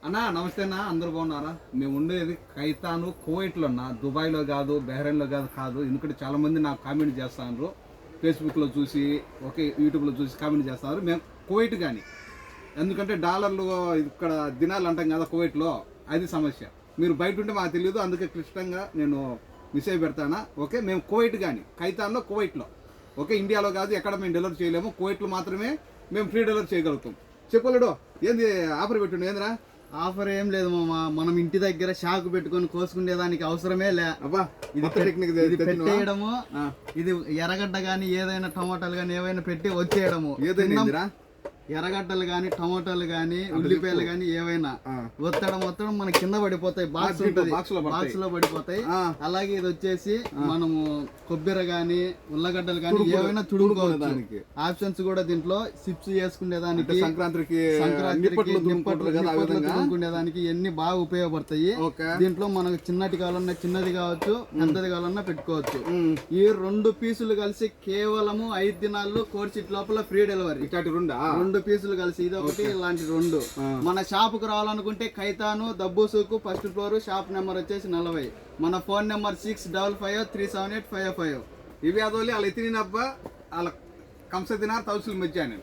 అన్నా నమస్తే అన్న, అందరు బాగున్నారా? మేము ఉండేది ఖైతాను కువైట్లో అన్న, దుబాయ్లో కాదు, బహ్రెయిన్లో కాదు. ఎందుకంటే చాలామంది నాకు కామెంట్ చేస్తున్నారు, ఫేస్బుక్లో చూసి ఓకే యూట్యూబ్లో చూసి కామెంట్ చేస్తున్నారు. మేము కువైట్ కానీ, ఎందుకంటే డాలర్లు ఇక్కడ దినాలు అంటాం కదా కువైట్లో, అది సమస్య. మీరు బయట ఉంటే మాకు తెలియదు, అందుకే క్లిష్టంగా నేను మెసేజ్ పెడతానా. ఓకే, మేము కువైట్ కానీ ఖైతాన్లో కువైట్లో, ఓకే ఇండియాలో కాదు, ఎక్కడ మేము డెలివరీ చేయలేము, కువైట్లో మాత్రమే మేము ఫ్రీ డెలివరీ చేయగలుగుతాం. చెప్పలేడు ఏంది ఆఫర్ పెట్టిండు? ఏంద్రా ఆఫర్ ఏం లేదు మామ, మనం ఇంటి దగ్గర షాక్ పెట్టుకొని కోసుకునేదానికి అవసరమే లే. ఇది టెక్నిక్ పెట్టేయడము, ఇది ఎర్రగడ్డ గానీ ఏదైనా టమాటాలు గానీ ఏవైనా పెట్టి వచ్చేయడము. ఏదైనా ఎర్రగడ్డలు గానీ టమాటాలు గానీ ఉల్లిపాయలు గానీ ఏవైనా ఒత్తడం మన కింద పడిపోతాయి. బాక్స్ ఉంటుంది, బాక్స్ లో పడిపోతాయి. అలాగే ఇది వచ్చేసి మనము కొబ్బరి గానీ ఉల్లగడ్డలు గానీ ఏవైనా తుడుముకోవచ్చు. ఆప్షన్స్ కూడా దీంట్లో సిప్స్ చేసుకునేదానికి, సంక్రాంతికి తుడుముకునేదానికి ఇవన్నీ బాగా ఉపయోగపడతాయి. దీంట్లో మనకు చిన్నటి కావాలన్నా చిన్నది కావచ్చు, పెద్దది కావాలన్నా పెట్టుకోవచ్చు. ఈ 2 పీసులు కలిసి కేవలము 5 దినాల్లో కోర్చిట్ లోపల ఫ్రీ డెలివరీ. 2 పీసులు కలిసి ఇది ఒకటి, ఇలాంటి 2. మన షాప్ కు రావాలనుకుంటే ఖైతాను దబ్బూసుకు 1st ఫ్లోర్, షాప్ నెంబర్ వచ్చేసి 40. మన ఫోన్ నెంబర్ 65537855. ఇవి అదోలి వాళ్ళ ఎత్తినబ్బా వాళ్ళ కంస దినారు తౌసులు మెచ్చాను.